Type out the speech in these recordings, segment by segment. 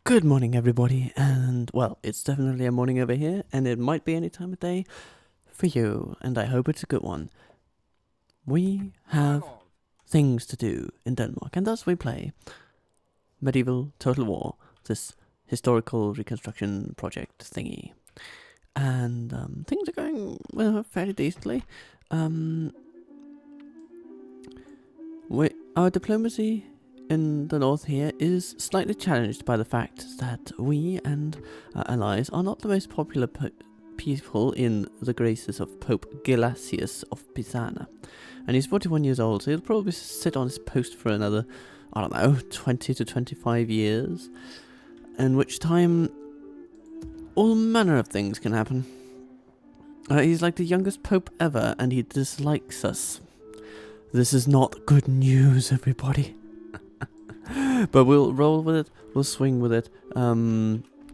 Good morning, everybody, and well, it's definitely a morning over here, and it might be any time of day for you, and I hope it's a good one. We have things to do in Denmark, and thus we play Medieval Total War, this historical reconstruction project thingy. And things are going fairly decently. Our diplomacy in the north here is slightly challenged by the fact that we and our allies are not the most popular people in the graces of Pope Gelasius of Pisana. And he's 41 years old, so he'll probably sit on his post for another, 20 to 25 years, in which time all manner of things can happen. He's like the youngest pope ever, and he dislikes us. This is not good news, everybody. But we'll roll with it, we'll swing with it,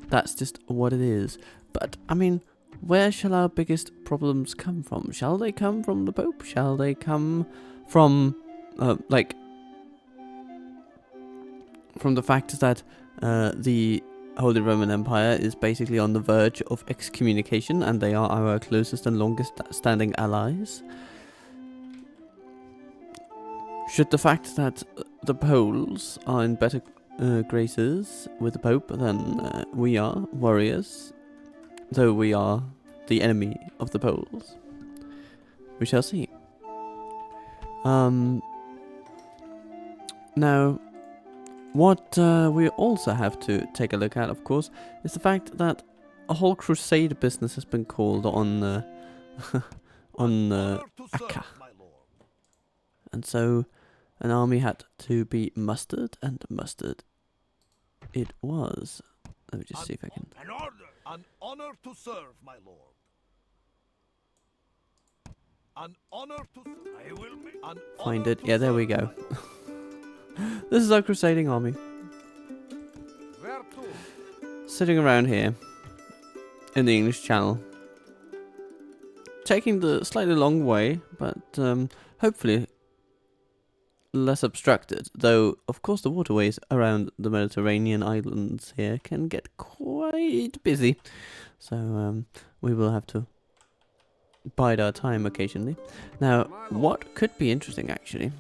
that's just what it is. But, I mean, where shall our biggest problems come from? Shall they come from the Pope? Shall they come from, from the fact that the Holy Roman Empire is basically on the verge of excommunication, and they are our closest and longest standing allies? Should the fact that the Poles are in better graces with the Pope than we are, warriors, though we are the enemy of the Poles? We shall see. Now, what we also have to take a look at, of course, is the fact that a whole crusade business has been called on Akka. And so an army had to be mustered, and mustered it was. Let me just see if I can. An honor to serve, my lord. An honor to I will make Find it. Yeah, there we go. This is our crusading army. Sitting around here in the English Channel. Taking the slightly long way, but hopefully less obstructed, though of course the waterways around the Mediterranean islands here can get quite busy, so we will have to bide our time occasionally. Now, what could be interesting actually,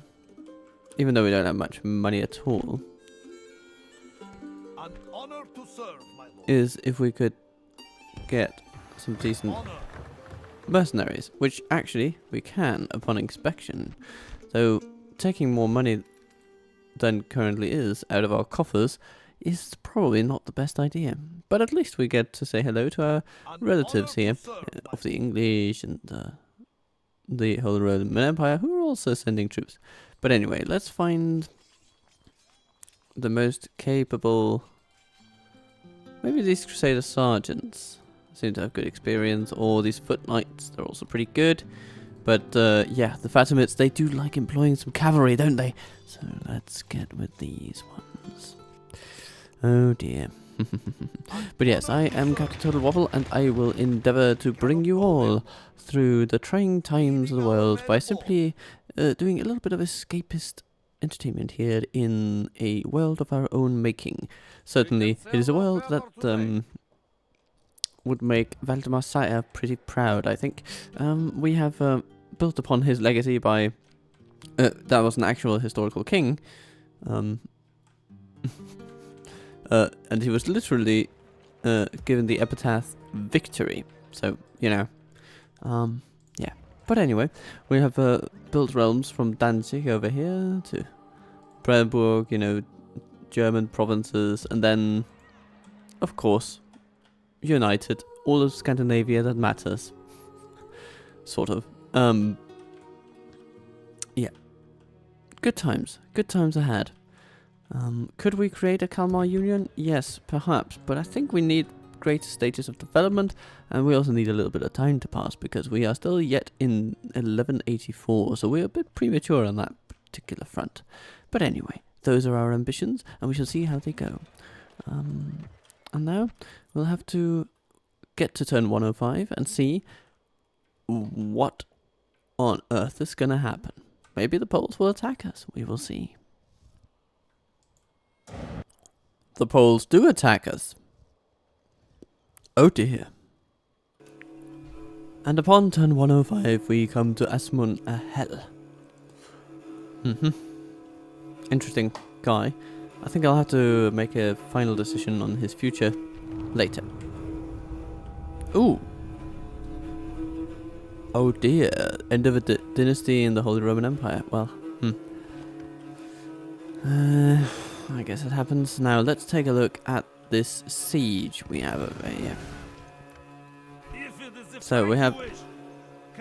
even though we don't have much money at all, an honor to serve, my lord. is if we could get some decent mercenaries, which actually we can upon inspection, though taking more money than currently is out of our coffers is probably not the best idea. But at least we get to say hello to our relatives here of the English and the Holy Roman Empire, who are also sending troops. But anyway, let's find the most capable. Maybe these Crusader sergeants seem to have good experience, or these foot knights, they're also pretty good. But, yeah, the Fatimids, they do like employing some cavalry, don't they? So let's get with these ones. Oh dear. But yes, I am Captain Total Waffle, and I will endeavour to bring you all through the trying times of the world by simply doing a little bit of escapist entertainment here in a world of our own making. Certainly, it is a world that would make Valdemar Sire pretty proud, I think. We have built upon his legacy by... that was an actual historical king. And he was literally given the epitaph Victory. So, you know. Yeah. But anyway, we have built realms from Danzig over here to Brandenburg, you know, German provinces, and then, of course, united all of Scandinavia that matters. Sort of. Yeah. Good times ahead. Could we create a Kalmar Union? Yes, perhaps, but I think we need greater stages of development, and we also need a little bit of time to pass, because we are still yet in 1184, so we're a bit premature on that particular front. But anyway, those are our ambitions, and we shall see how they go. And now, we'll have to get to turn 105 and see what on earth is going to happen. Maybe the Poles will attack us. We will see. The Poles do attack us. Oh dear. And upon turn 105 we come to Asmun Alle. Interesting guy. I think I'll have to make a final decision on his future later. Ooh. Oh dear. End of a dynasty in the Holy Roman Empire. Well, I guess it happens. Now let's take a look at this siege we have over here. So we have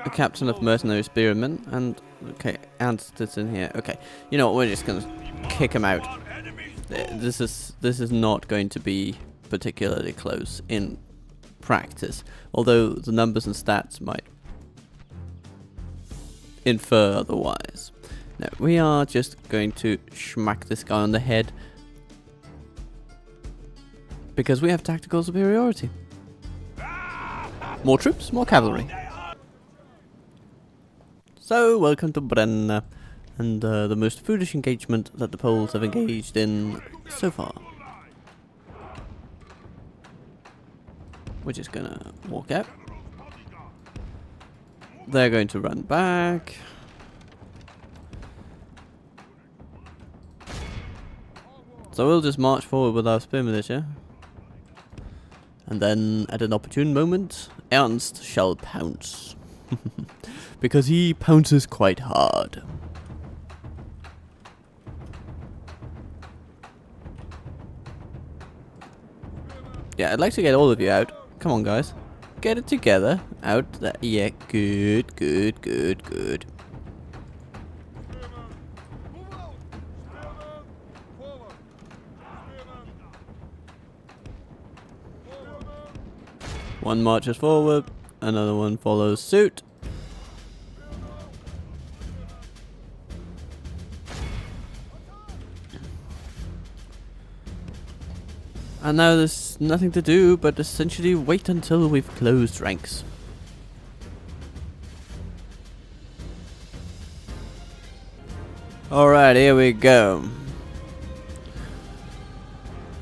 a captain of mercenary spearmen and okay, Ant that's in here. Okay, you know what? We're just gonna kick him out. This is not going to be particularly close in practice, although the numbers and stats might infer otherwise. No, we are just going to smack this guy on the head because we have tactical superiority. More troops, more cavalry. So, welcome to Brenna, and the most foolish engagement that the Poles have engaged in so far. We're just gonna walk out. They're going to run back. So we'll just march forward with our spear militia. And then, at an opportune moment, Ernst shall pounce. Because he pounces quite hard. Yeah, I'd like to get all of you out. Come on, guys. Get it together. Out there. Yeah, good, good, good, good. One marches forward, another one follows suit. And now there's nothing to do but essentially wait until we've closed ranks. Alright, here we go.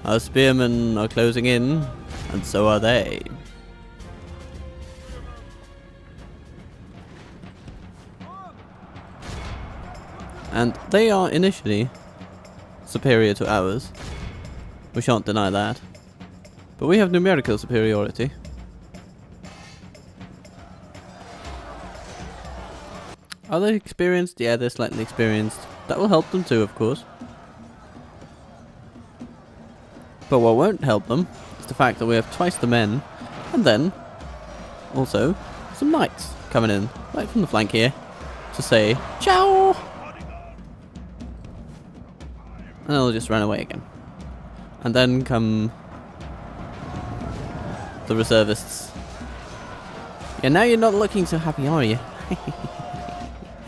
Our spearmen are closing in, and so are they. And they are initially superior to ours. We shan't deny that. But we have numerical superiority. Are they experienced? Yeah, they're slightly experienced. That will help them too, of course. But what won't help them is the fact that we have twice the men. And then, also, some knights coming in, right from the flank here, to say, ciao! And they'll just run away again. And then come the reservists. Yeah, now you're not looking so happy, are you?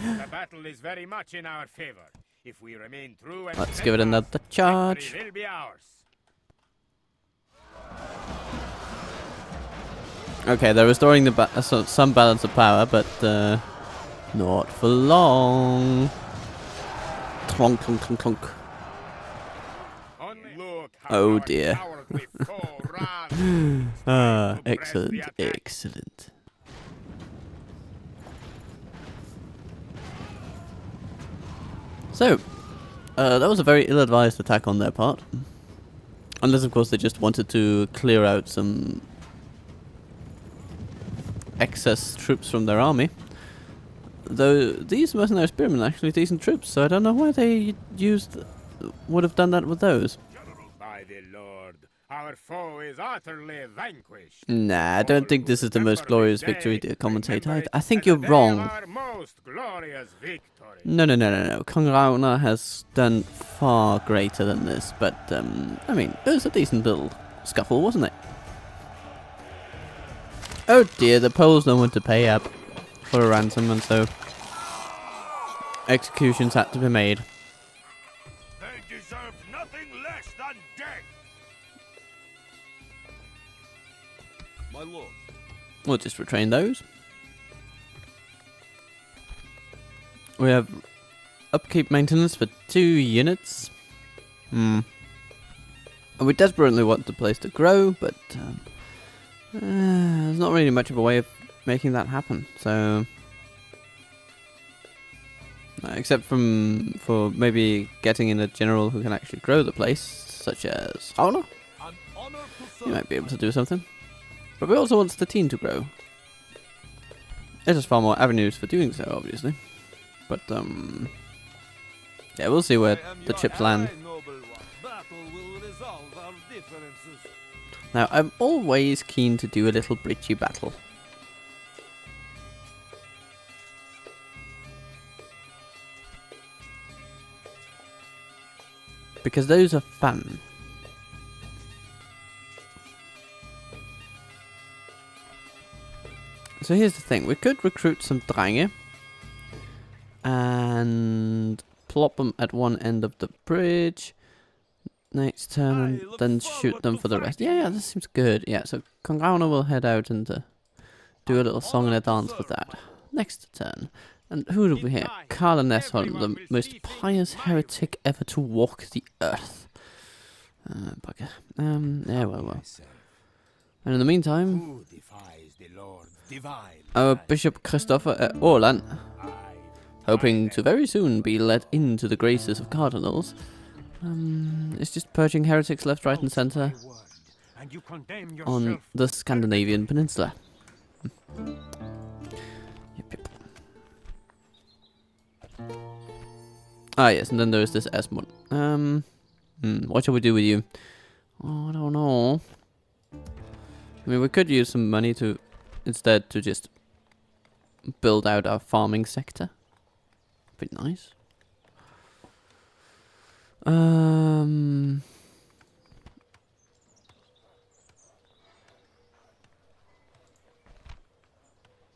The battle is very much in our favor. If we remain true and Let's give it another charge. will be ours. Okay, they're restoring the some balance of power, but not for long. Clonk, clonk, clonk, clonk. Oh dear. Excellent, excellent. So, that was a very ill-advised attack on their part. Unless, of course, they just wanted to clear out some excess troops from their army. Though these mercenary spearmen are actually decent troops, so I don't know why they would have done that with those. By the Lord, our foe is utterly vanquished. Nah, I don't think this is the most glorious victory to commentate either. I think you're wrong. No. King Ragnar has done far greater than this, but, I mean, it was a decent little scuffle, wasn't it? Oh dear, the Poles don't want to pay up for a ransom, and so executions had to be made. They deserve nothing less than death. My lord. We'll just retrain those. We have upkeep maintenance for 2 units. And we desperately want the place to grow, but there's not really much of a way of making that happen. So, except for maybe getting in a general who can actually grow the place, such as Ragnar. He might be able to do something. But we also want the team to grow. There's just far more avenues for doing so, obviously. But yeah, we'll see where the chips land. Now, I'm always keen to do a little bridgey battle. Because those are fun. So here's the thing, we could recruit some gange and plop them at one end of the bridge. Next turn, and then shoot them for the rest. Yeah, this seems good. Yeah, so Kongauna will head out and do a little song and a dance with that. Next turn. And who do we hear? Karl Nesholm, the most pious heretic ever to walk the earth. Bugger. Yeah, well. And in the meantime, our Bishop Christopher at Orlan, hoping to very soon be let into the graces of cardinals, is just purging heretics left, right, and centre on the Scandinavian peninsula. Yep. Ah, yes, and then there is this Esmond. What shall we do with you? Oh, I don't know. I mean, we could use some money to instead to just build out our farming sector. Be nice.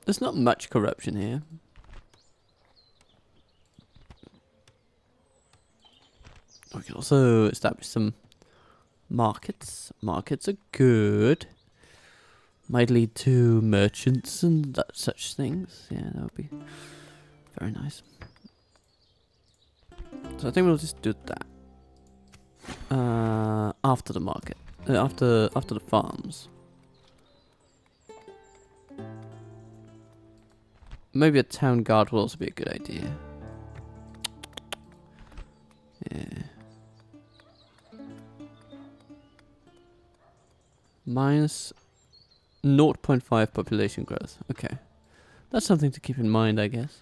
There's not much corruption here. We can also establish some markets. Markets are good. Might lead to merchants and such things. Yeah, that would be very nice. So I think we'll just do that. After the market. After the farms. Maybe a town guard will also be a good idea. Yeah. Minus 0.5 population growth. Okay. That's something to keep in mind, I guess.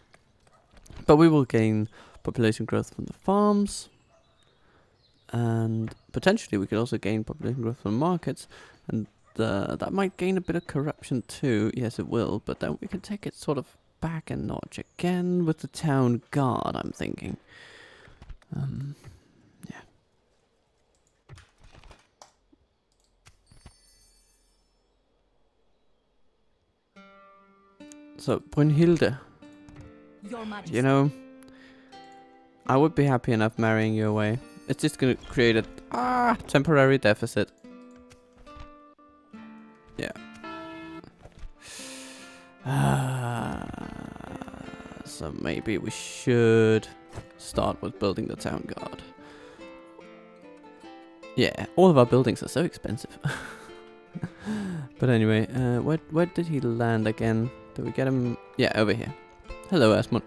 But we will gain population growth from the farms. And potentially we could also gain population growth from markets. And that might gain a bit of corruption too. Yes, it will. But then we can take it sort of back a notch again with the town guard, I'm thinking. Yeah. So, Brunhilde, you know, I would be happy enough marrying you away. It's just gonna create a temporary deficit. Yeah. So maybe we should start with building the town guard. Yeah, all of our buildings are so expensive. But anyway, where did he land again? Did we get him? Yeah, over here. Hello, Asmund.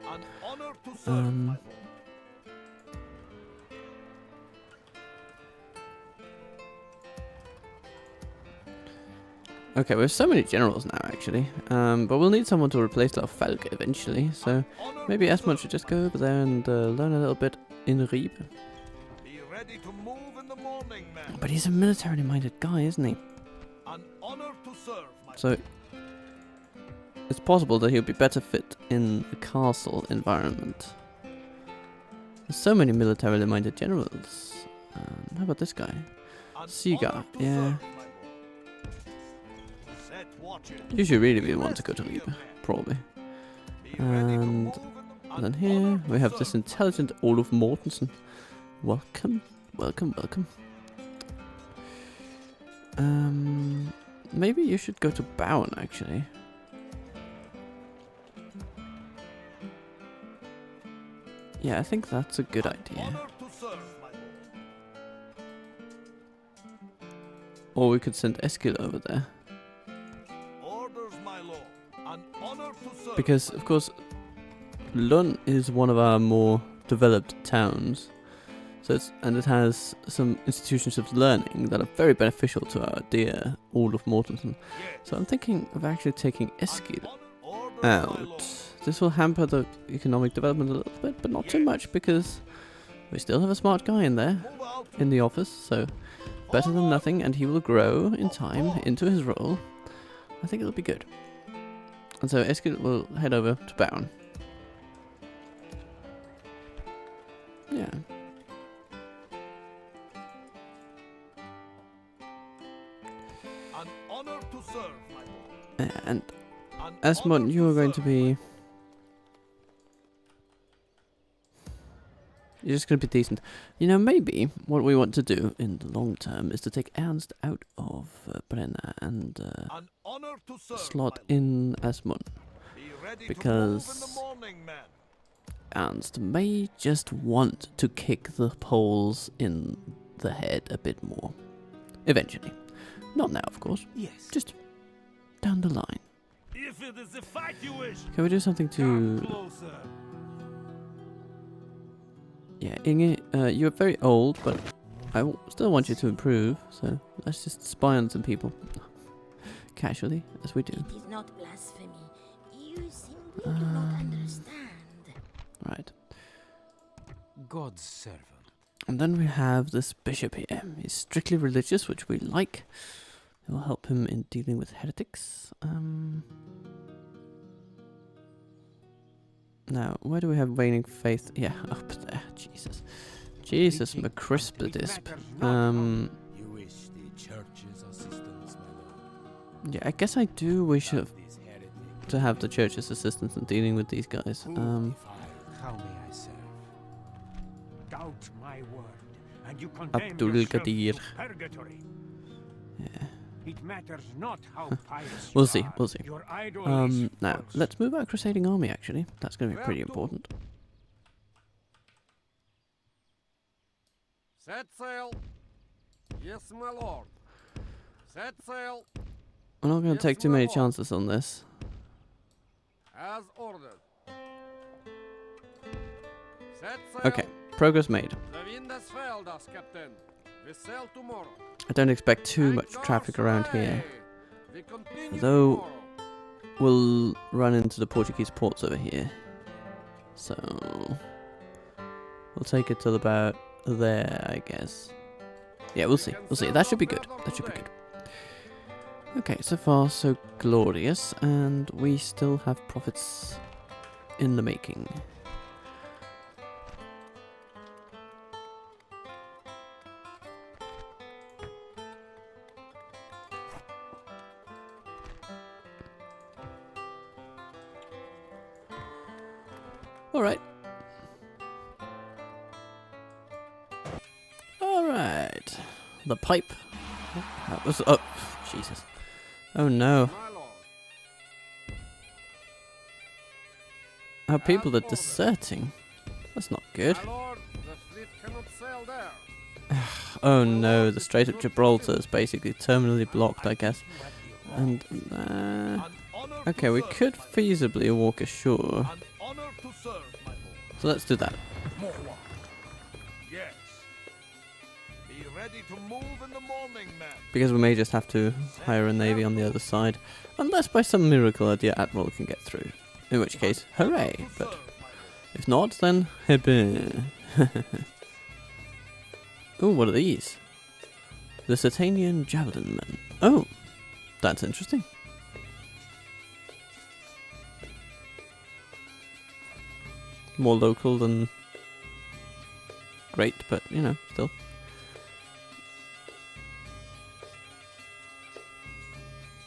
Okay, we have so many generals now, actually. But we'll need someone to replace Falk eventually, so maybe Asmund should just go over there and learn a little bit in Rieb. Be ready to move in the morning, man. But he's a militarily minded guy, isn't he? An honor to serve, my So it's possible that he'll be better fit in a castle environment. There's so many militarily minded generals. How about this guy? Siga, yeah. You should really be the one to go to Rieb, probably. And then here we have this intelligent Oluf Mortensen. Welcome, welcome, welcome. Maybe you should go to Bowen, actually. Yeah, I think that's a good idea. Or we could send Eskil over there. Orders, my lord. An honor to serve. Because, of course, Lund is one of our more developed towns. So and it has some institutions of learning that are very beneficial to our dear All of Mortensen. So I'm thinking of actually taking Eskil out. This will hamper the economic development a little bit, but not too much, because we still have a smart guy in there, in the office, so better than nothing, and he will grow in time into his role. I think it'll be good. And so Eskil will head over to Baron. Yeah. An honor to serve, my lord. And An Asmund, honor you are going to serve. be... You're just going to be decent. You know, maybe what we want to do in the long term is to take Ernst out of Brenna and An honor to serve, slot my lord. in Asmund. Be ready because- to move in the morning, man. Ernst may just want to kick the Poles in the head a bit more. Eventually. Not now, of course. Yes. Just down the line. If it is a fight you wish, Can we do something come to... closer. Yeah, Inge, you're very old, but I still want you to improve, so let's just spy on some people. Casually, as we do. It is not blasphemy. You simply do not understand. Right. God's servant. And then we have this bishop here. He's strictly religious, which we like. It will help him in dealing with heretics. Now, where do we have waning faith? Yeah, up there. Jesus. Jesus, McCrispedisp. You wish the church's assistance, my lord. Yeah, I guess I do wish About this heretic. to have the church's assistance in dealing with these guys. How may I serve? Doubt my word, and you condemn Abdul yourself Qadir. to purgatory. Yeah. It matters not how pious We'll you see, are. we'll see. Your idol is Now, false. let's move our crusading army, actually. That's going to be pretty Where to? important. Set sail. Yes, my lord. Set sail. I'm not going to Yes, take too my many lord. chances on this. As ordered. Set sail. Okay, progress made. The wind has failed us, Captain. We sail tomorrow. I don't expect too And much go traffic around here. slay. We continue Though- tomorrow. We'll run into the Portuguese ports over here. So... we'll take it till about there, I guess. Yeah, we'll see. We'll see. That should be good. That should be good. Okay, so far so glorious. And we still have profits in the making. Alright. Alright. The pipe. That was... oh, Jesus. Oh no. My lord. Our people are deserting. That's not good. My lord, the fleet cannot sail there. Oh no, the Strait of Gibraltar is basically terminally blocked, I guess. And, An honor okay, to we serve, could my lord. feasibly walk ashore. An honor to serve, my lord. So let's do that. More wine. Yes. Be ready to move in the morning, man. Because we may just have to hire a navy on the other side. Unless by some miracle our dear Admiral can get through. In which case, hooray! To But serve, my lord. if not, then hebe. Ooh, what are these? The Satanian Javelin Men. Oh, that's interesting. More local than great, but you know, still.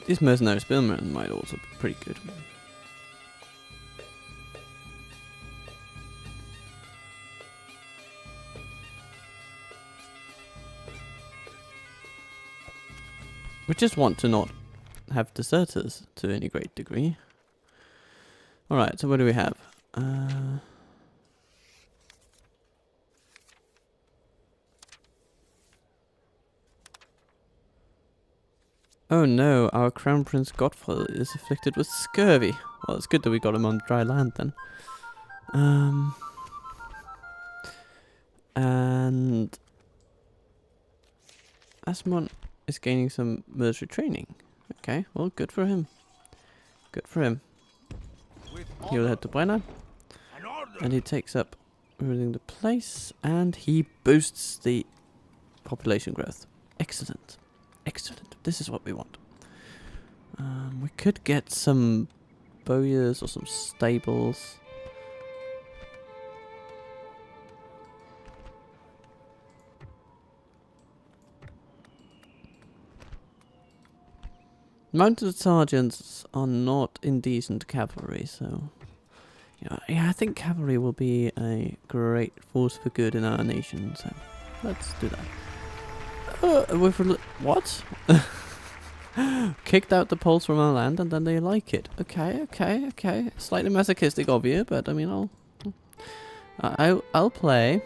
These mercenary spearmen might also be pretty good. We just want to not have deserters to any great degree. Alright, so what do we have? Oh no, our Crown Prince Godfrey is afflicted with scurvy. Well, it's good that we got him on dry land then. And Asmon is gaining some military training. Okay, well, good for him. Good for him. With He'll head to Brenna, an order. and he takes up ruling the place, and he boosts the population growth. Excellent. Excellent. This is what we want. We could get some bowyers or some stables. Mounted sergeants are not indecent cavalry, so yeah, I think cavalry will be a great force for good in our nation. So let's do that. What? Kicked out the Poles from our land, and then they like it. Okay. Slightly masochistic of you, but I mean, I'll play.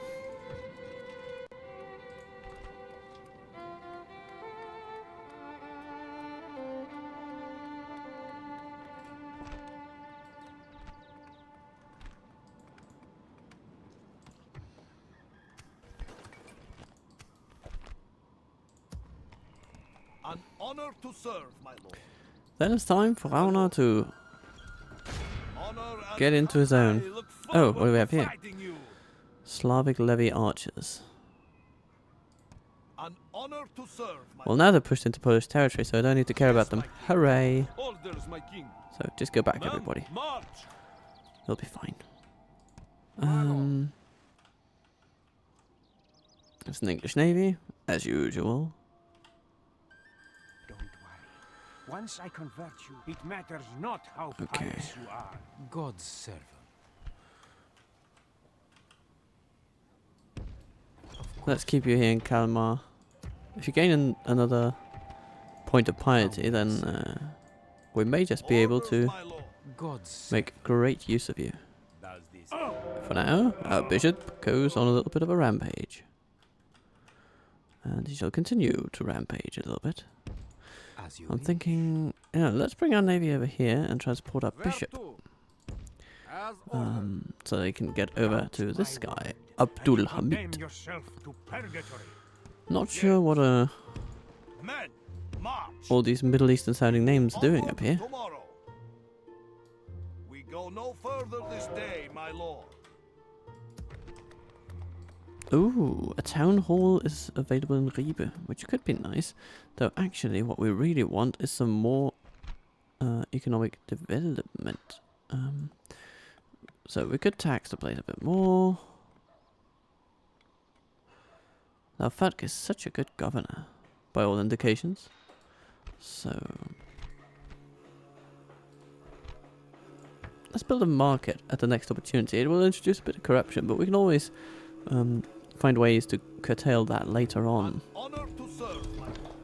An honor to serve, my lord. Then it's time for Ragnar to Honor and get into his own. I look Oh, what do we forward have to here? fighting you. Slavic levy archers. An honor to serve, my Well, now they're pushed into Polish territory, so I don't need to care about them. Hooray! lord. Orders, my king. So just go back, Men, everybody. march. They'll be fine. It's an English navy, as usual. Don't worry. Once I convert you, it matters not how Okay. pious you are. God's servant. Let's keep you here in Kalmar. If you gain another point of piety, then we may just be able Orders, to my lord. God's make great use of you. Does this For now, our bishop goes on a little bit of a rampage. And he shall continue to rampage a little bit. as you I'm wish. thinking, let's bring our navy over here and transport our Where bishop. to? As ordered. So they can get over Count to this my guy, word, Abdul and condemn Hamid. yourself to purgatory. Not sure what men march? all these Middle Eastern sounding names are doing Onward up here. Tomorrow. We go no further this day, my lord. Ooh, a town hall is available in Ribe, which could be nice. Though actually what we really want is some more economic development. So we could tax the place a bit more. Now Fatk is such a good governor, by all indications. So let's build a market at the next opportunity. It will introduce a bit of corruption, but we can always find ways to curtail that later on. Honor to serve, my lord.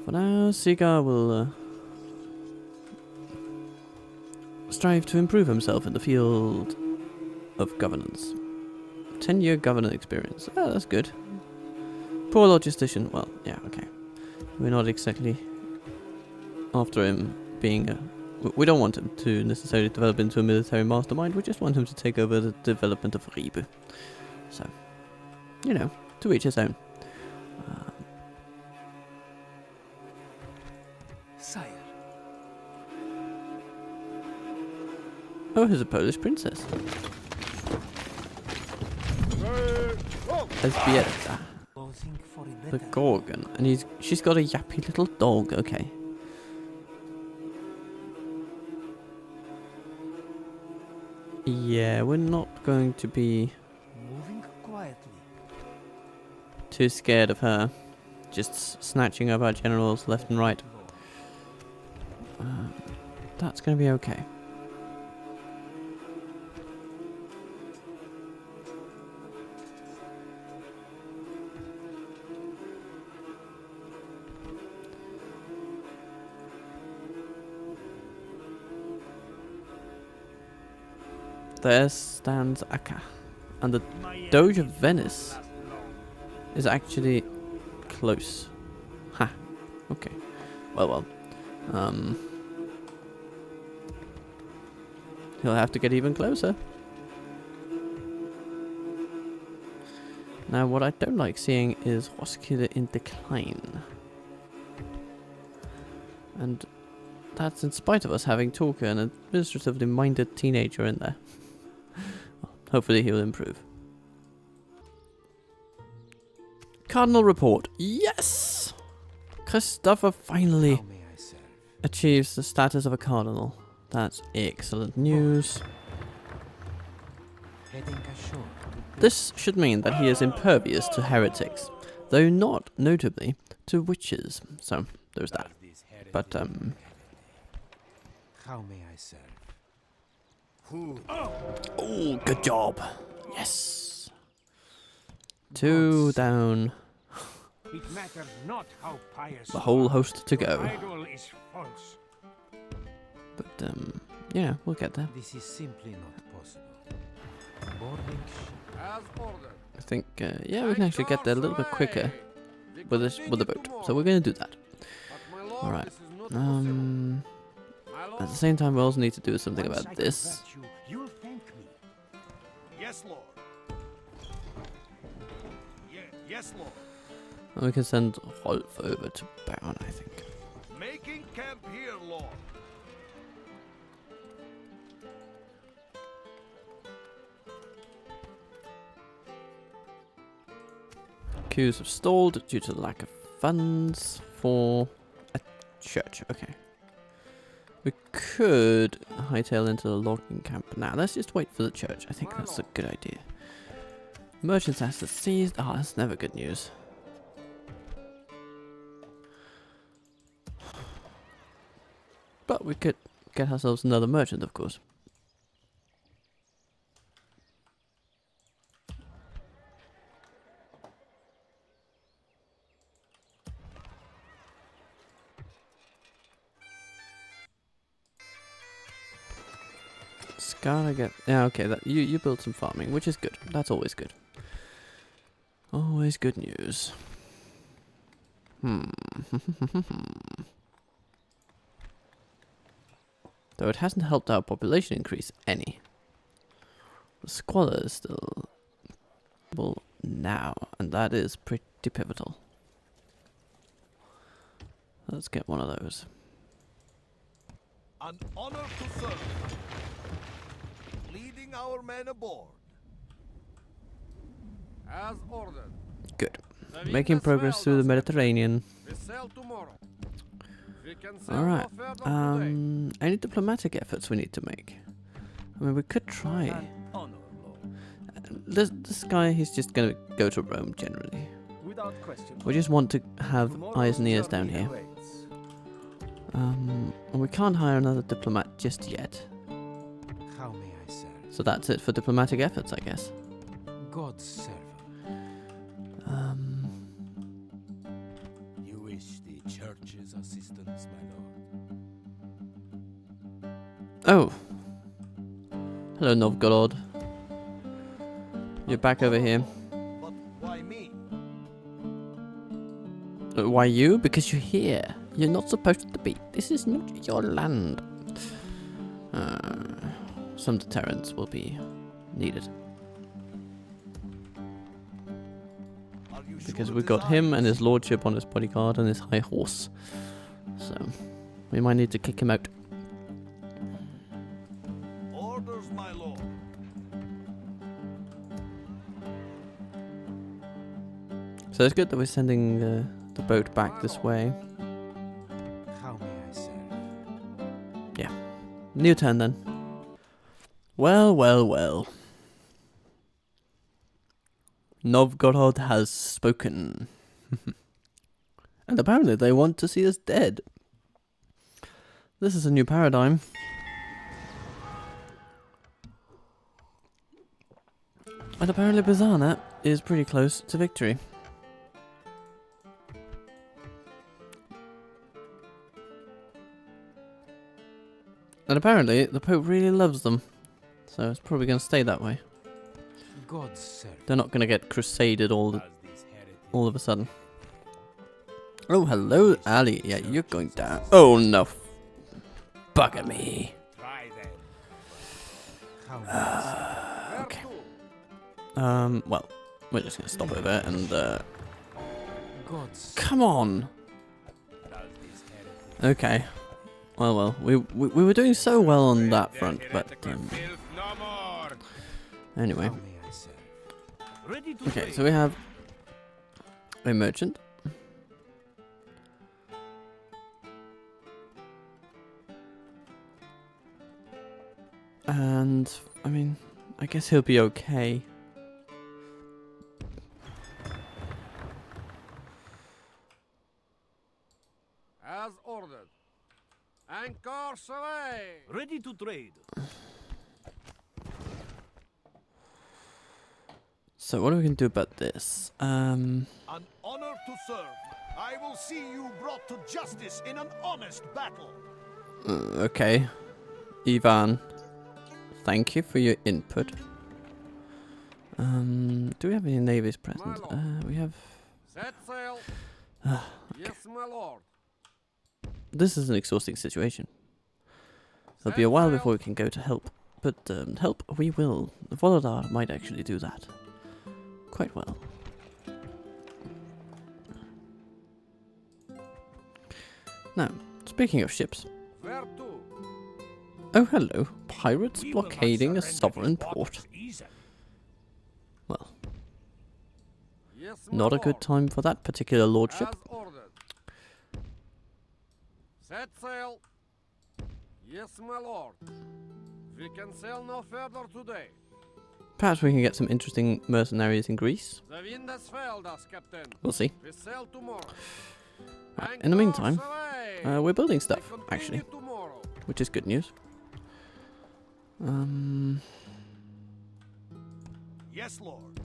For now, Sigar will strive to improve himself in the field of governance. 10-year governor experience. Oh, that's good. Poor logistician. Well, yeah, okay. We're not exactly after him being a... We don't want him to necessarily develop into a military mastermind. We just want him to take over the development of Ribe. So, to each his own. Sire. Oh, here's a Polish princess. Elżbieta, Posing for a the better. Gorgon, and she's got a yappy little dog. Okay. Yeah, we're not going to be Moving quietly. too scared of her just snatching up our generals left and right. That's going to be okay. There stands Akka, and the Doge of Venice is actually close. Okay. Well. He'll have to get even closer. Now, what I don't like seeing is Roskilde in decline. And that's in spite of us having Torka, an administratively minded teenager in there. Well, hopefully he'll improve. Cardinal report. Yes! Christopher finally How may I serve? achieves the status of a cardinal. That's excellent news. Heading ashore. This should mean that he is impervious to heretics, though not notably to witches. So there's that. But How may I serve? oh, good job. Yes. 2 down. It matters not how pious The whole host to go. idol is false. But yeah, we'll get there. This is simply not possible. Boarding ship. As ordered. I think yeah, we can actually get there a little bit quicker with the boat. So we're gonna do that. All right. At the same time, we also need to do something Once I about this. convert you, you'll thank me. Yes, Lord. Yes, Lord. And we can send Rolf over to Baron, I think. Making camp here, Lord. Queues have stalled due to the lack of funds for a church. Okay. We could hightail into the logging camp. Now, let's just wait for the church. I think that's a good idea. Merchants' assets seized. Ah, that's never good news. But we could get ourselves another merchant, of course. Gotta get... Yeah, okay, that, you built some farming, which is good. That's always good. Always good news. Though it hasn't helped our population increase any. The squalor is still... well, now, and that is pretty pivotal. Let's get one of those. An honor to serve. Leading our men aboard. As ordered. Good. The wind Making has progress swelled through the us. Mediterranean. We sail tomorrow. We can sail Alright. no further today. Any diplomatic efforts we need to make? I mean, we could try. This guy, he's just gonna go to Rome generally. Without question. We just want to have eyes and ears down here. And we can't hire another diplomat just yet. How may I serve? So that's it for diplomatic efforts, I guess. God's servant. You wish the church's assistance, my lord. Oh. Hello, Novgorod. You're back over here. But why me? Why you? Because you're here. You're not supposed to be. This is not your land. Some deterrence will be needed. Are you Because sure we've it got is him I? and his lordship on his bodyguard and his high horse. So, we might need to kick him out. Orders, my lord. So it's good that we're sending the boat back this way. How may I serve? New turn then. Well, well, well. Novgorod has spoken. And apparently they want to see us dead. This is a new paradigm. And apparently Bizarna is pretty close to victory. And apparently the Pope really loves them. So it's probably going to stay that way. God's servant. They're not going to get crusaded all of a sudden. Oh, hello, Alle. Yeah, you're going down. Oh, no. Bugger me. Try then. Where Okay. to? Well, we're just going to stop over and, Gods. come on. Does this terrible Okay. Well, we were doing so well on that front, but, heretical filth no more. anyway. How may I serve? Ready to Okay, trade. so we have a merchant. And, I mean, I guess he'll be okay. As ordered. Anchors away! Ready to trade. So what are we going to do about this? An honor to serve. I will see you brought to justice in an honest battle. Okay. Ivan, thank you for your input. Do we have any navies present? We have... Set sail! Yes, my lord. This is an exhausting situation. It'll be a while before we can go to help. But help we will. Volodar might actually do that. Quite well. Now, speaking of ships. Where to? Oh, hello. Pirates We will not blockading a surrender sovereign these port. waters easily. Well, Yes, my not a lord. good time for that particular lordship. As ordered. Set sail. Yes, my lord. We can sail no further today. Perhaps we can get some interesting mercenaries in Greece. The wind has failed us, Captain. We'll see. We sail tomorrow. Right, in the meantime, Anchors away. we're building We stuff, continue actually, tomorrow. which is good news. Yes, Lord.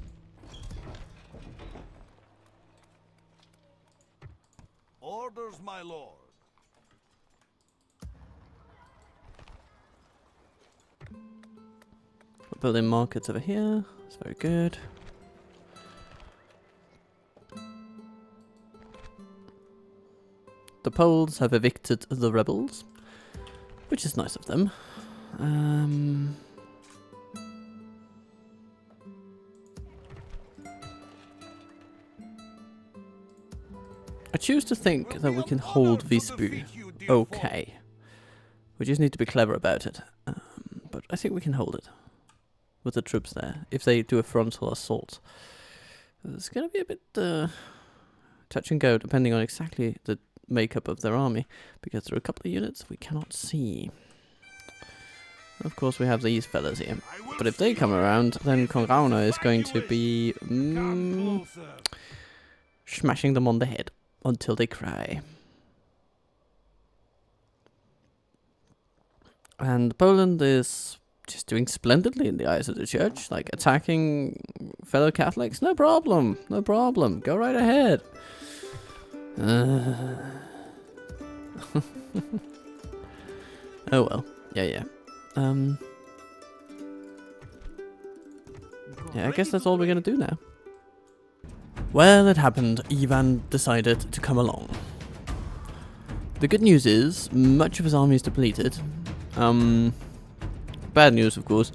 Orders, my lord. We're building markets over here. That's very good. The Poles have evicted the rebels, which is nice of them. I choose to think that we can hold Visby okay. We just need to be clever about it. But I think we can hold it with the troops there. If they do a frontal assault, it's going to be a bit touch and go, depending on exactly the makeup of their army, because there are a couple of units we cannot see. Of course, we have these fellas here. But if they come around, then Konrauna is going to be smashing them on the head until they cry. And Poland is just doing splendidly in the eyes of the church, like attacking fellow Catholics. No problem, no problem. Go right ahead. Oh well, yeah. Yeah, I guess that's all we're gonna do now. Well, it happened. Ivan decided to come along. The good news is, much of his army is depleted. Bad news, of course,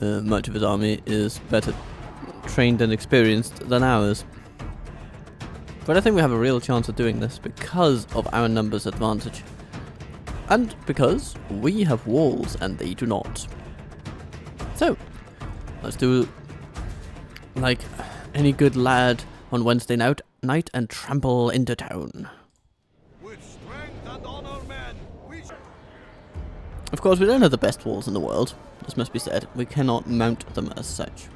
much of his army is better trained and experienced than ours. But I think we have a real chance of doing this because of our numbers advantage. And because we have walls and they do not. So, let's do like any good lad on Wednesday night and trample into town. With strength and honor, men, we Of course, we don't have the best walls in the world, this must be said. We cannot mount them as such.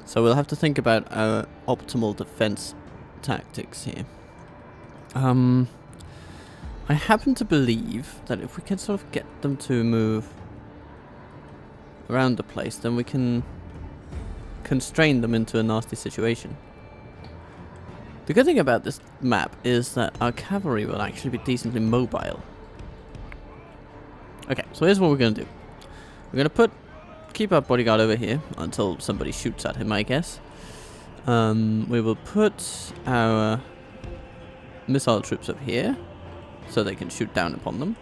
So we'll have to think about our optimal defense tactics here. I happen to believe that if we can sort of get them to move around the place, then we can constrain them into a nasty situation. The good thing about this map is that our cavalry will actually be decently mobile. Okay, so here's what we're going to do. We're going to put keep our bodyguard over here until somebody shoots at him, I guess. We will put our missile troops up here so they can shoot down upon them.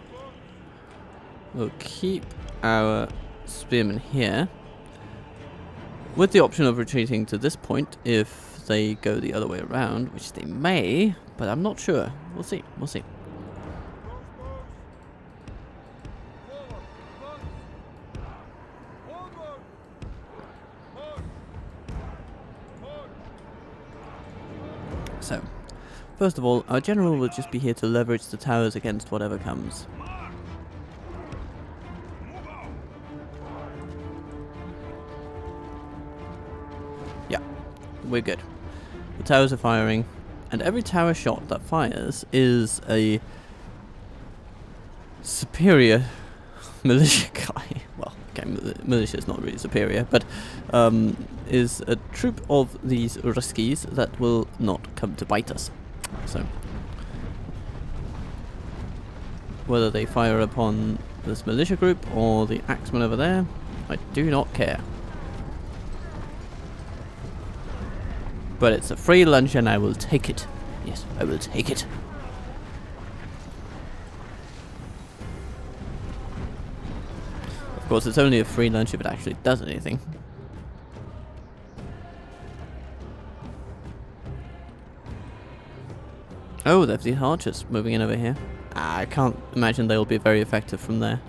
We'll keep our spearmen here with the option of retreating to this point if they go the other way around, which they may, but I'm not sure. We'll see. We'll see. So, first of all, our general will just be here to leverage the towers against whatever comes. Yeah, we're good. The towers are firing, and every tower shot that fires is a superior militia guy. Well, okay, militia is not really superior, but is a troop of these Ruskies that will not come to bite us. So, whether they fire upon this militia group or the axemen over there, I do not care. But it's a free lunch and I will take it. Yes, I will take it. Of course, it's only a free lunch if it actually does anything. Oh, they have the archers moving in over here. I can't imagine they'll be very effective from there.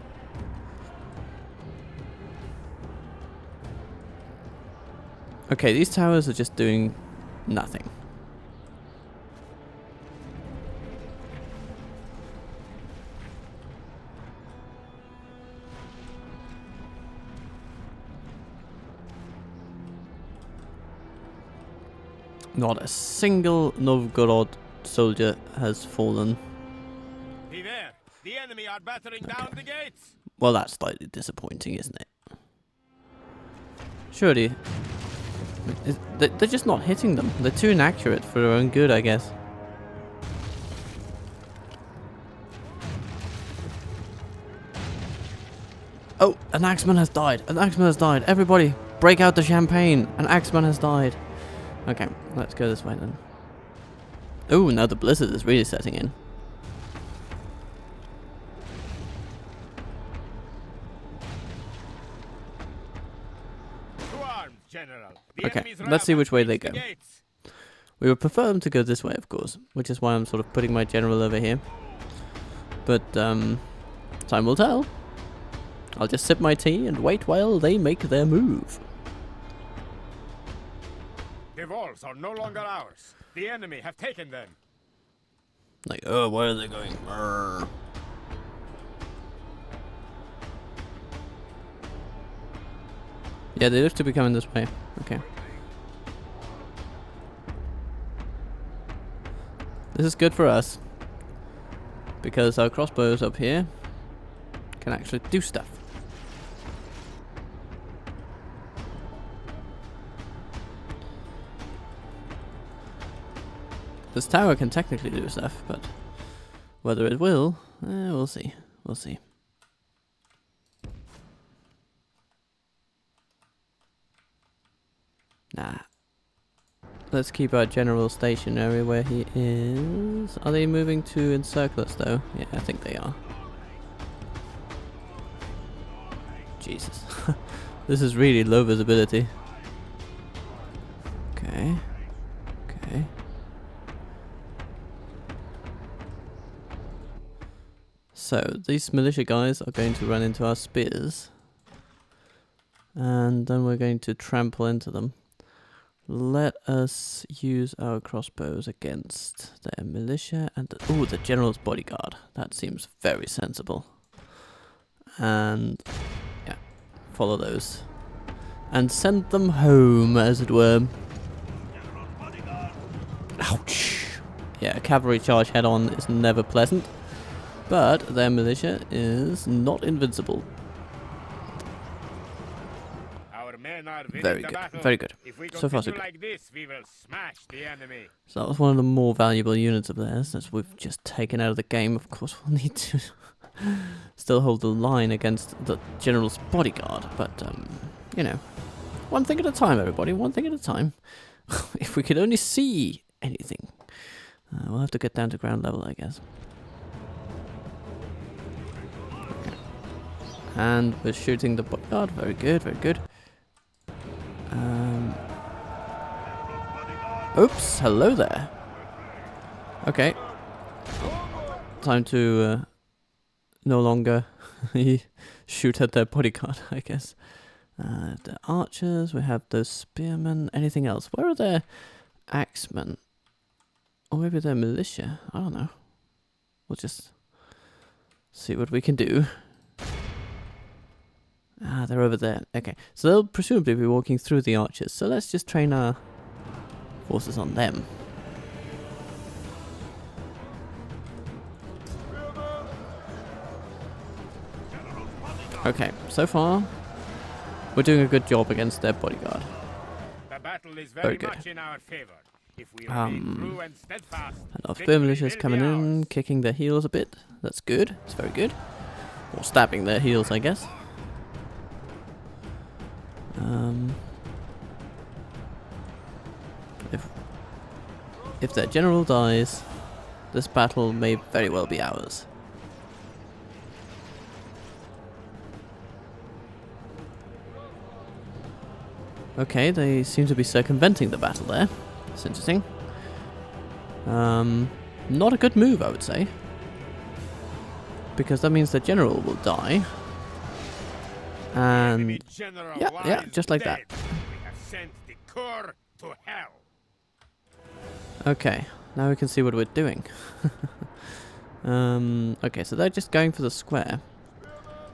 Okay, these towers are just doing nothing. Not a single Novgorod soldier has fallen. Be there. The enemy are battering down the gates. Well, that's slightly disappointing, isn't it? Surely... They're just not hitting them. They're too inaccurate for their own good, I guess. Oh, an axeman has died. An axeman has died. Everybody, break out the champagne. An axeman has died. Okay, let's go this way then. Oh, now the blizzard is really setting in. To arms, General. The Okay, enemy's let's see ram which way has they reached go. the gates. We would prefer them to go this way, of course, which is why I'm sort of putting my general over here. But, time will tell. I'll just sip my tea and wait while they make their move. The walls are no longer ours. The enemy have taken them. Like, oh, where are they going? Brr. Yeah, they look to be coming this way. Okay. This is good for us. Because our crossbows up here can actually do stuff. This tower can technically do stuff, but whether it will, we'll see. We'll see. Nah. Let's keep our general stationary where he is. Are they moving to encircle us though? Yeah, I think they are. Jesus. This is really low visibility. Okay. Okay. So, these militia guys are going to run into our spears. And then we're going to trample into them. Let us use our crossbows against their militia and the general's bodyguard. That seems very sensible. And yeah, follow those. And send them home, as it were. Ouch! Yeah, a cavalry charge head-on is never pleasant. But their militia is not invincible. Our men are winning Very the good, battle. very good. If we So far, so continue good. like this, we will smash the enemy. So that was one of the more valuable units of theirs that we've just taken out of the game. Of course, we'll need to still hold the line against the general's bodyguard. But you know, one thing at a time, everybody. One thing at a time. If we could only see anything, we'll have to get down to ground level, I guess. Okay. And we're shooting the bodyguard. Very good. Very good. Oops, hello there. Okay. Time to no longer shoot at their bodyguard, I guess. The archers, we have those spearmen. Anything else? Where are their axemen? Or maybe they're militia. I don't know. We'll just see what we can do. Ah, they're over there. Okay, so they'll presumably be walking through the archers. So let's just train our forces on them. Okay, so far we're doing a good job against their bodyguard. The battle is Very very good. much in our favor. If we remain true and steadfast, And our victory spear militias will coming be in, ours. kicking their heels a bit. That's good. It's very good. Or stabbing their heels, I guess. If their general dies, this battle may very well be ours. Okay, they seem to be circumventing the battle there. That's interesting. Not a good move, I would say. Because that means the general will die. And Enemy general yeah, lies just like dead. that. We have sent the Cur to hell. Okay, now we can see what we're doing. Okay, so they're just going for the square.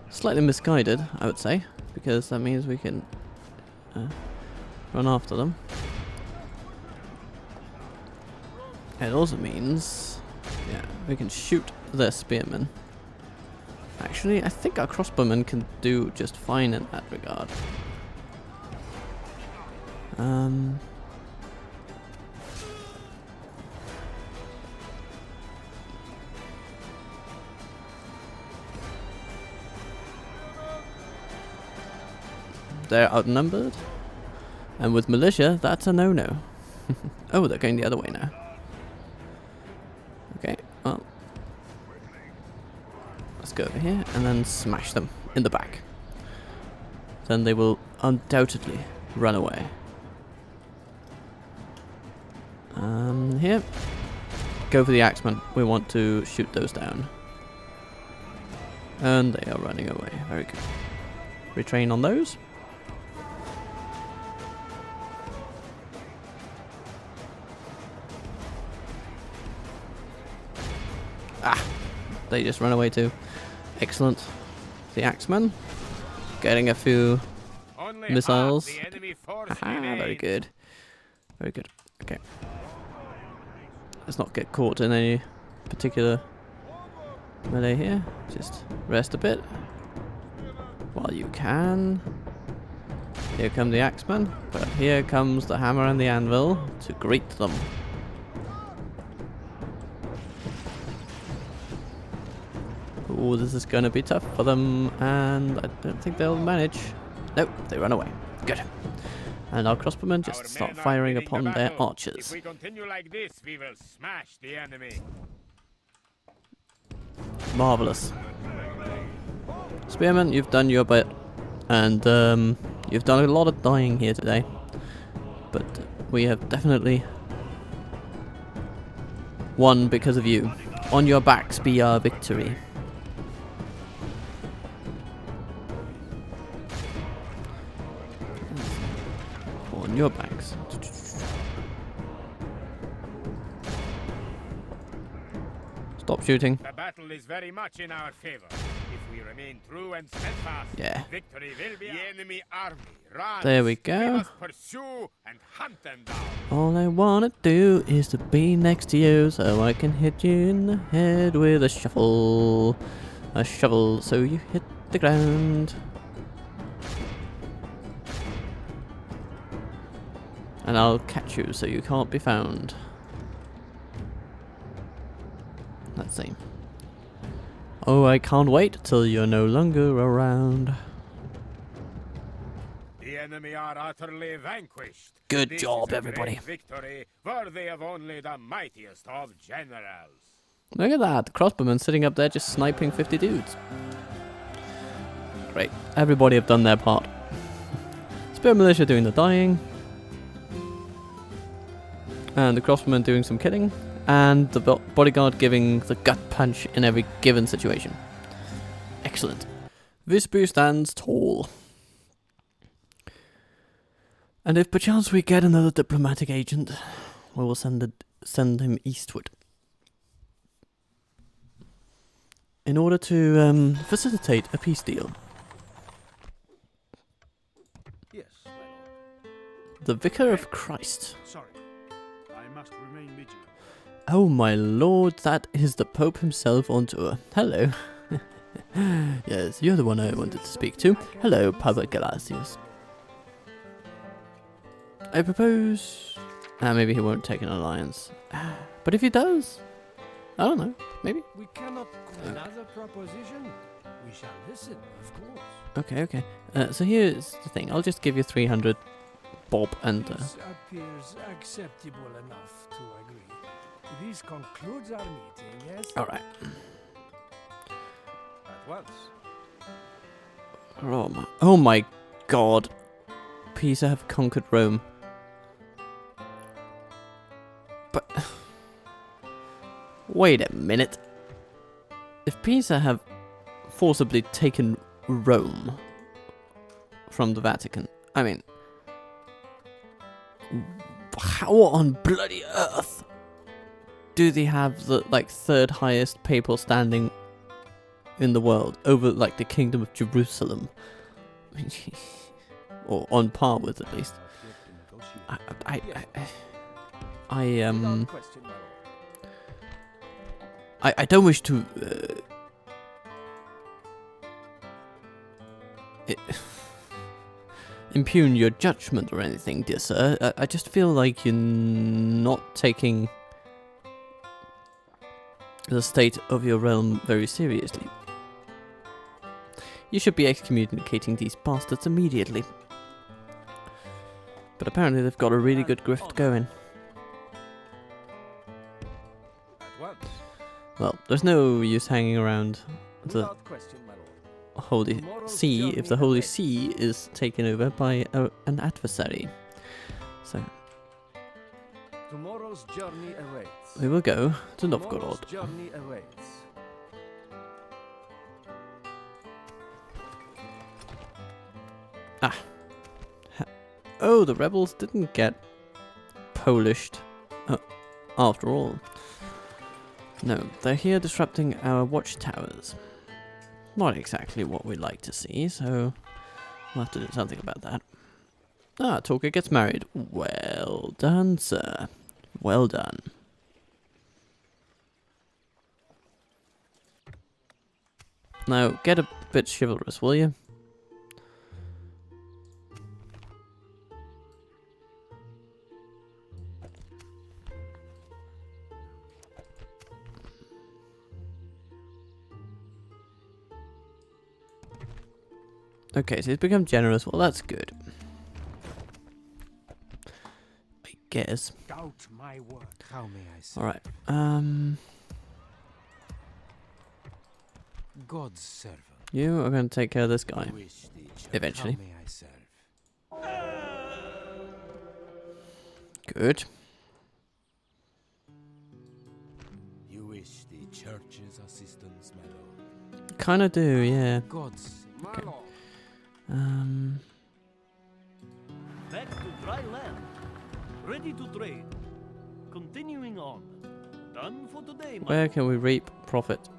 Slightly misguided, I would say, because that means we can run after them. It also means, yeah, we can shoot their spearmen. Actually, I think our crossbowmen can do just fine in that regard. They're outnumbered. And with militia, that's a no-no. Oh, they're going the other way now. Okay, well. Let's go over here and then smash them in the back. Then they will undoubtedly run away. Here. Go for the axemen. We want to shoot those down. And they are running away. Very good. Retrain on those. Ah! They just run away too. Excellent. The axemen. Getting a few Only missiles. half the enemy force Aha, very remains. good. Very good. Okay. Let's not get caught in any particular melee here. Just rest a bit. While you can. Here come the axemen. But here comes the hammer and the anvil to greet them. Ooh, this is gonna be tough for them, and I don't think they'll manage. Nope, they run away. Good. And our crossbowmen just Our start men are firing winning upon the their battle. archers. If we continue like this, we will smash the enemy. Marvelous. Spearman, you've done your bit, and you've done a lot of dying here today. But we have definitely won because of you. On your backs be our victory. On your backs. Stop shooting. The battle is very much in our favor. If we remain true and steadfast, Yeah. victory will be the enemy army. Runs. There we We go. must pursue and hunt them down. All I wanna do is to be next to you so I can hit you in the head with a shovel. A shovel so you hit the ground. And I'll catch you so you can't be found. Let's see. Oh, I can't wait till you're no longer around. The enemy are utterly vanquished. Good This job, is a everybody. great victory, worthy of only the mightiest of generals. Look at that, the crossbowman sitting up there just sniping 50 dudes. Great, everybody have done their part. Spear militia doing the dying. And the crossbowman doing some killing. And the bodyguard giving the gut punch in every given situation. Excellent. Visby stands tall. And if perchance we get another diplomatic agent, we will send him eastward. In order to facilitate a peace deal. Yes, my lord. The Vicar of Christ. Sorry. I must remain vigilant. Oh my lord, that is the Pope himself on tour. Hello. Yes, you're the one I wanted to speak to. Hello, Papa Galasius. I propose... maybe he won't take an alliance. But if he does... I don't know, maybe? We cannot... Another proposition? We shall listen, of course. Okay. So here's the thing. I'll just give you 300 bob and... This appears acceptable enough to agree. This concludes our meeting, yes? Alright. At once. Rome. Oh my god. Pisa have conquered Rome. But... wait a minute. If Pisa have forcibly taken Rome from the Vatican, I mean... how on bloody earth do they have the, like, third highest papal standing in the world over, like, the Kingdom of Jerusalem? Or on par with, at least. I don't wish to impugn your judgment or anything, dear sir. I just feel like you're not taking the state of your realm very seriously. You should be excommunicating these bastards immediately. But apparently they've got a really good grift going. At once. Well, there's no use hanging around the Without question, my lord. Holy See if the Holy See is taken over by an adversary. So, Tomorrow's journey awaits. we will go to Tomorrow's Novgorod. journey awaits. Oh, the rebels didn't get Polished after all. No, they're here disrupting our watchtowers. Not exactly what we'd like to see, so we'll have to do something about that. Ah, Talker gets married. Well done, sir. Well done. Now, get a bit chivalrous, will you? Okay, so he's become generous. Well, that's good. I guess. Doubt my word. How may I say? Alright. God's servant. You are going to take care of this guy. Wish the church. Eventually. How may I serve? Good. You wish the church's assistance, my lord. Kinda do, yeah. God's my Okay. lord. Back to dry land. Ready to trade. Continuing on. Done for today, my Where lord. can we reap profit?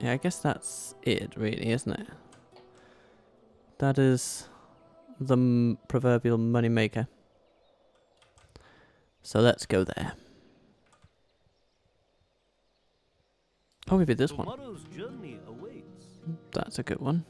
Yeah, I guess that's it, really, isn't it? That is the proverbial moneymaker. So let's go there. Oh, maybe this one. Tomorrow's journey awaits. That's a good one.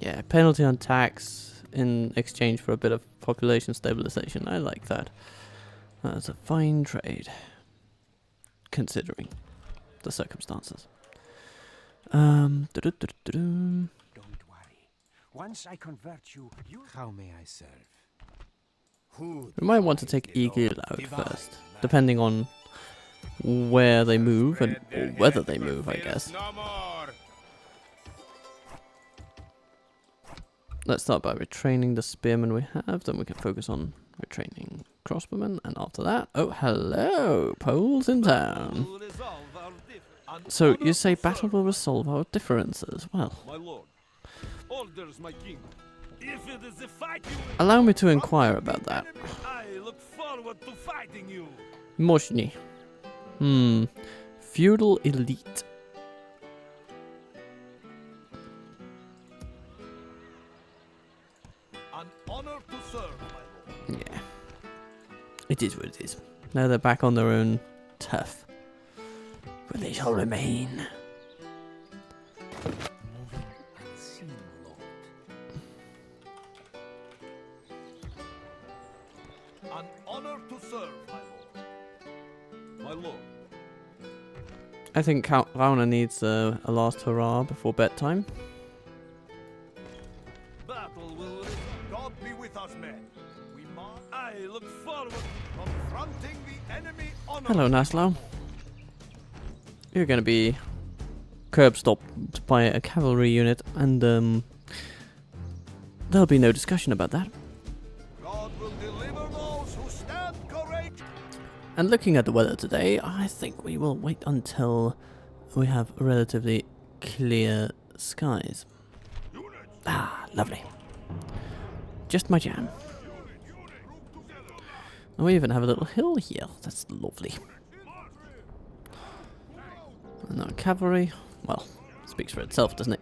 Yeah, penalty on tax in exchange for a bit of population stabilization. I like that. That's a fine trade, considering the circumstances. Don't worry. Once I convert you, How may I serve? We might want to take Eagle out first, depending on where they move and or whether they move, I guess. No more. Let's start by retraining the spearmen we have, then we can focus on retraining crossbowmen, and after that, oh hello, Poles in town. So you say battle will resolve our differences? Well, My lord, orders my king. If it is a fight you allow me to inquire about that. I look forward to fighting you. Moshni. Feudal elite. An honor to serve, my lord. Yeah. It is what it is. Now they're back on their own turf. Where they shall remain. Unseen, Lord. An honor to serve, my lord. My lord. I think Ragnar needs a last hurrah before bedtime. Battle will. God be with us, men. We march I look forward. confronting the enemy honor. Hello, Naslau. You're gonna be curb stopped by a cavalry unit, and there'll be no discussion about that. God will deliver those who stand courageous. And looking at the weather today, I think we will wait until we have relatively clear skies. Ah, lovely. Just my jam. And we even have a little hill here. That's lovely. And our cavalry, well, speaks for itself, doesn't it?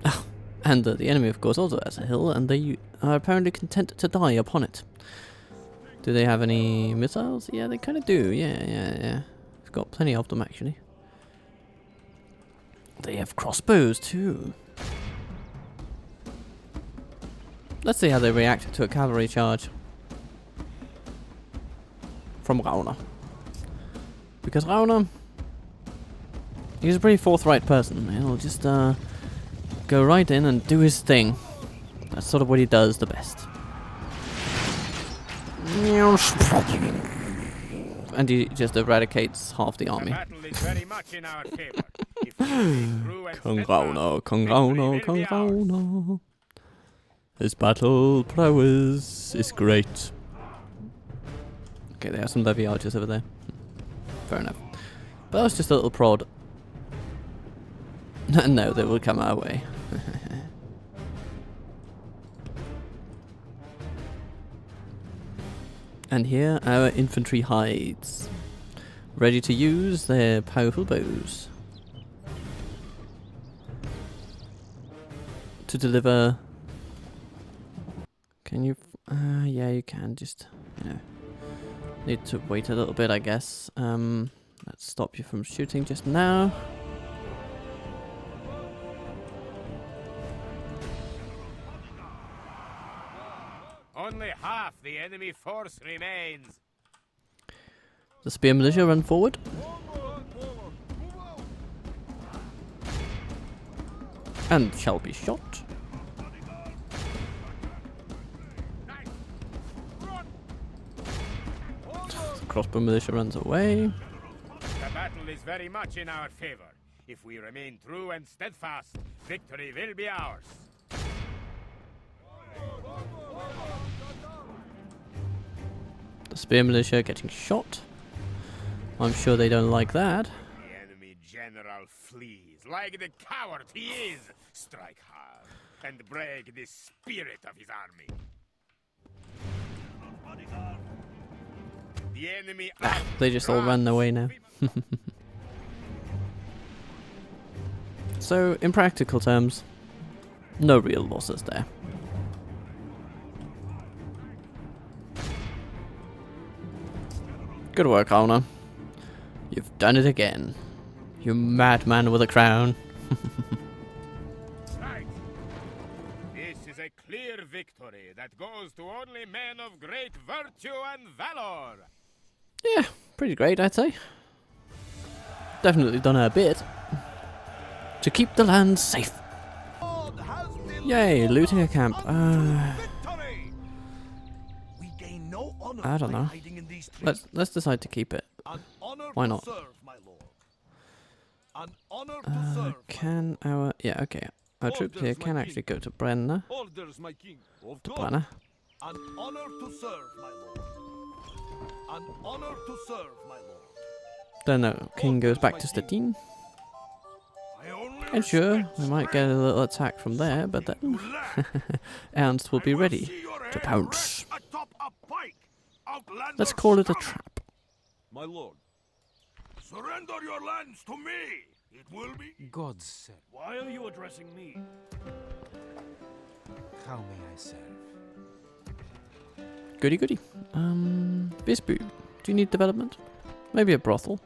Oh, and the enemy, of course, also has a hill, and they are apparently content to die upon it. Do they have any missiles? Yeah, they kind of do. Yeah. They've got plenty of them, actually. They have crossbows, too. Let's see how they react to a cavalry charge from Ragnar. Because Ragnar, he's a pretty forthright person. He'll just go right in and do his thing. That's sort of what he does the best. And he just eradicates half the army. The battle is very much in our favor. If we remain true and Kong steadfast, Ragnar, Kong victory Ragnar, will Kong be ours. Ragnar. His battle prowess is great. Okay, they have some levy archers over there. Fair enough. But that was just a little prod. No, they will come our way. And here our infantry hides, ready to use their powerful bows to deliver. Can you? Yeah, you can. Just, you know, need to wait a little bit, I guess. Let's stop you from shooting just now. Only half the enemy force remains. The spear militia run forward. And shall be shot. The crossbow militia runs away. The battle is very much in our favor. If we remain true and steadfast, victory will be ours. The spear militia getting shot. I'm sure they don't like that. The enemy general flees like the coward he is. Strike hard and break the spirit of his army. The enemy They just all ran away now. So, in practical terms, no real losses there. Good work, Ragnar. You've done it again. You madman with a crown. goes to only men of great virtue and valor. Yeah, pretty great, I'd say. Definitely done our bit to keep the land safe. God has been Yay, looting a camp. victory. We gain no honor I don't by know. hiding in these trees. Let's decide to keep it. An honor Why to not? serve, my lord. An honor to serve. Can our okay, our troops here can actually go to Brenna. Orders, my king. Of To course. Brenna. An honor to serve, my lord. An honor to serve, my lord. Then the king goes back to Stettin. I only And sure, respect we might get a little attack from there, but then you lack. Ernst will be I will ready see your to head pounce. rest atop a pike. Outlander Let's call it a scum. trap. My lord. Surrender your lands to me. It will be. God's servant. Why are you addressing me? How may I serve? Goody goody. Visbu, do you need development? Maybe a brothel.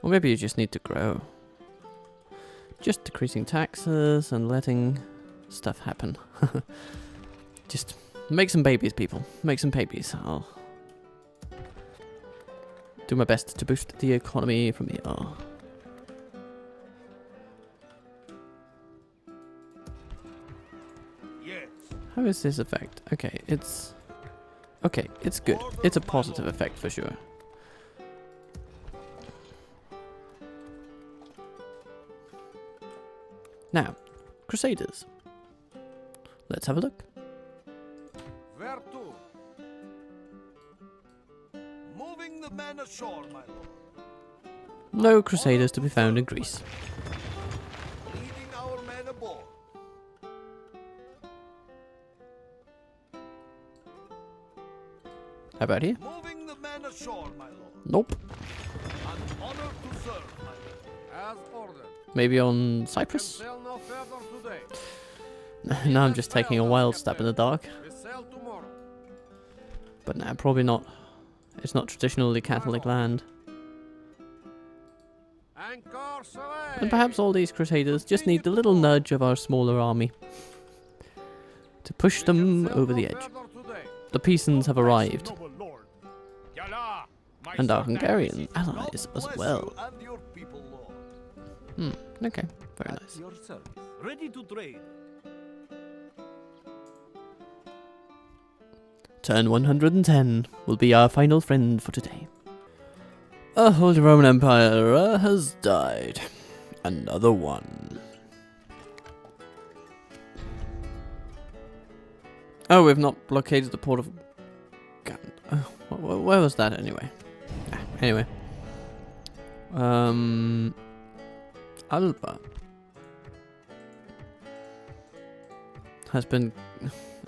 Or maybe you just need to grow. Just decreasing taxes and letting stuff happen. Just make some babies, people. Make some babies. I'll do my best to boost the economy from here. Yes. How is this effect? Okay, it's good. It's a positive effect for sure. Now, Crusaders. Let's have a look. Where to? Moving the men ashore, my lord. No Crusaders to be found in Greece. Leading our men aboard. How about here? Moving the men ashore, my lord. Nope. An honor to serve, my lord. As ordered. Maybe on Can Cyprus? sail no further today. Now I'm just taking a wild stab in the dark. We sail tomorrow. But nah, probably not. It's not traditionally Catholic land. Anchor away. And perhaps all these Crusaders just need the little nudge of our smaller army to push them over the edge. The Pisans have arrived, Noble lord. Yalla, my and our sword Hungarian God allies as bless well. you and your people, lord. Okay, very At nice. your service. Ready to trade. Turn 110 will be our final friend for today. A Holy Roman Empire has died. Another one. Oh, we've not blockaded the port of Gun. Where was that anyway? Anyway. Alba has been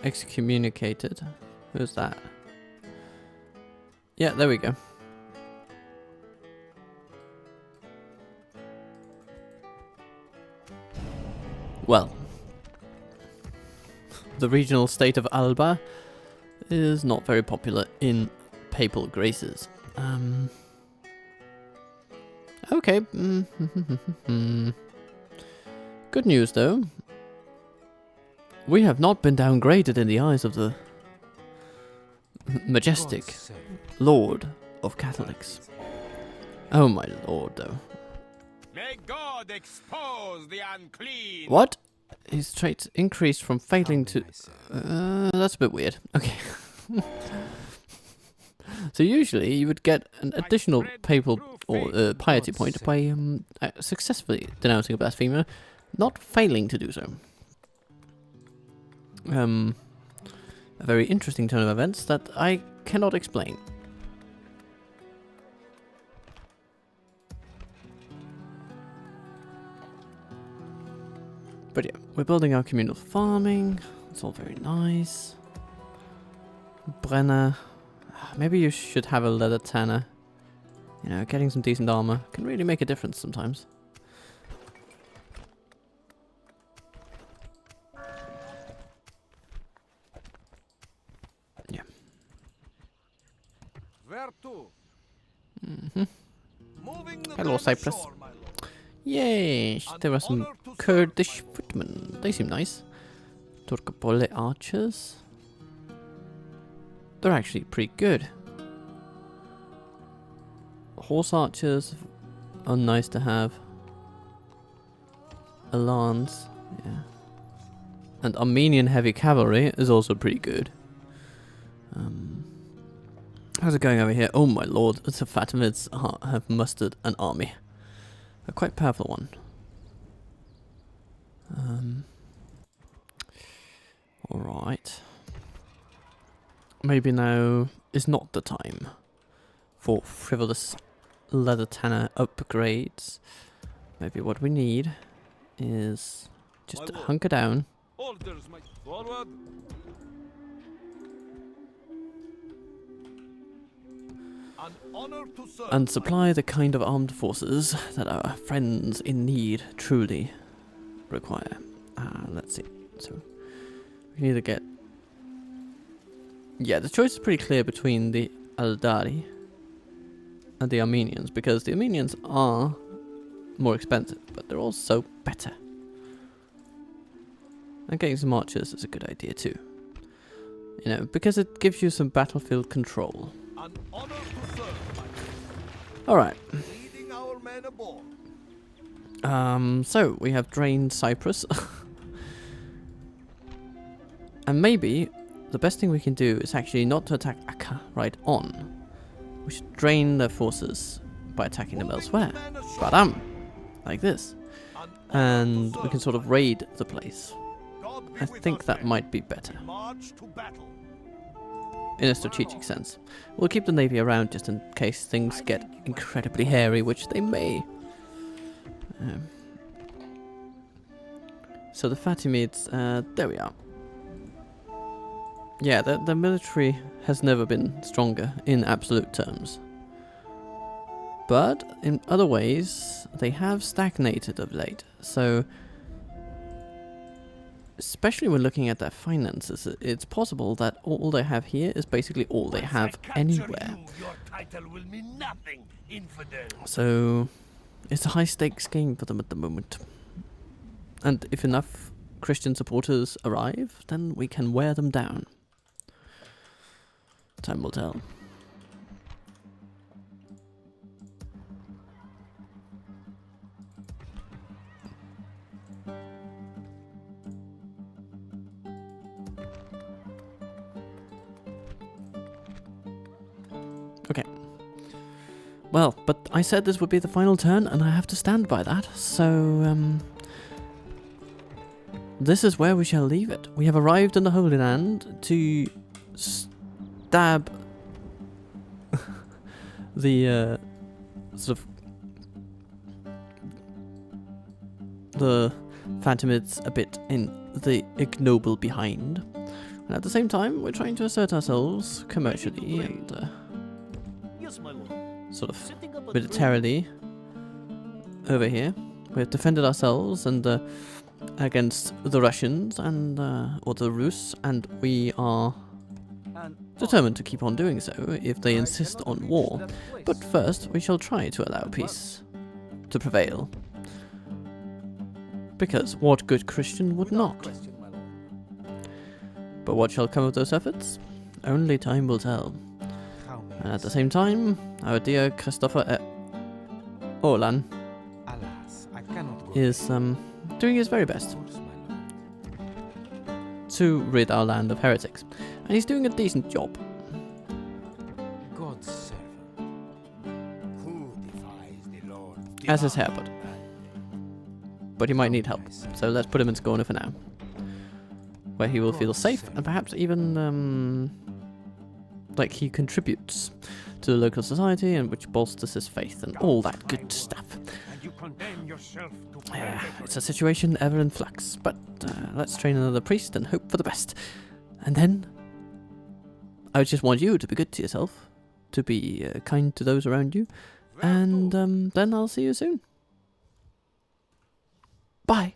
excommunicated. Who's that? Yeah, there we go. Well, the regional state of Alba is not very popular in papal graces. Okay. Good news, though. We have not been downgraded in the eyes of the majestic God's servant. Lord of Catholics. Oh my lord, though. May God expose the unclean. What? His traits increased from failing How to... may I serve? That's a bit weird. Okay. So usually you would get an additional papal or piety point by successfully denouncing a blasphemer, not failing to do so. A very interesting turn of events that I cannot explain. But yeah, we're building our communal farming. It's all very nice. Brenner. Maybe you should have a leather tanner. You know, getting some decent armor can really make a difference sometimes. Yeah. Where to? Moving the Hello, men Cyprus. ashore, my lord. Yay! An There were some honor to Kurdish footmen. They seem nice. Turkapole archers. They're actually pretty good. Horse archers are nice to have. A lance, yeah. And Armenian heavy cavalry is also pretty good. How's it going over here? Oh my lord, the Fatimids have mustered an army. A quite powerful one. Alright. Maybe now is not the time for frivolous leather tanner upgrades. Maybe what we need is just hunker down. Orders, my forward. An honor to serve. And supply the kind of armed forces that our friends in need truly require. Let's see. So we can either get... Yeah, the choice is pretty clear between the Aldari and the Armenians, because the Armenians are more expensive, but they're also better. And getting some archers is a good idea too. You know, because it gives you some battlefield control. An honor to serve. Alright. Leading our men aboard. So we have drained Cyprus. And maybe the best thing we can do is actually not to attack Akka right on. We should drain their forces by attacking them elsewhere. Badam! Like this. And we can sort of raid the place. I think that might be better. March to battle. In a strategic sense. We'll keep the navy around just in case things get incredibly hairy, which they may. So the Fatimids, there we are. Yeah, the military has never been stronger in absolute terms. But in other ways, they have stagnated of late. So, especially when looking at their finances, it's possible that all they have here is basically all they have anywhere. Your title will mean nothing, infidel. So, it's a high stakes game for them at the moment. And if enough Christian supporters arrive, then we can wear them down. Time will tell. Okay. Well, but I said this would be the final turn, and I have to stand by that, so, this is where we shall leave it. We have arrived in the Holy Land to stab the, sort of, the Fatimids a bit in the ignoble behind. And at the same time, we're trying to assert ourselves commercially and, Yes, my lord. sort of Setting up a militarily over here. We've defended ourselves and against the Russians and or the Rus, and we are determined to keep on doing so if they insist on war. But first, we shall try to allow peace to prevail. Because what good Christian would not? But what shall come of those efforts? Only time will tell. And at the same time, our dear Christopher Orlan Alas, I cannot go. is doing his very best Of course, my lord. to rid our land of heretics. And he's doing a decent job. God's servant. Who defies the Lord? As is Herbert. But he might need help. So let's put him in Scorner for now. Where he will feel safe and perhaps even like he contributes to the local society and which bolsters his faith and all that good stuff. And you condemn yourself to It's a situation ever in flux, but let's train another priest and hope for the best. And then I just want you to be good to yourself, to be kind to those around you, and then I'll see you soon. Bye.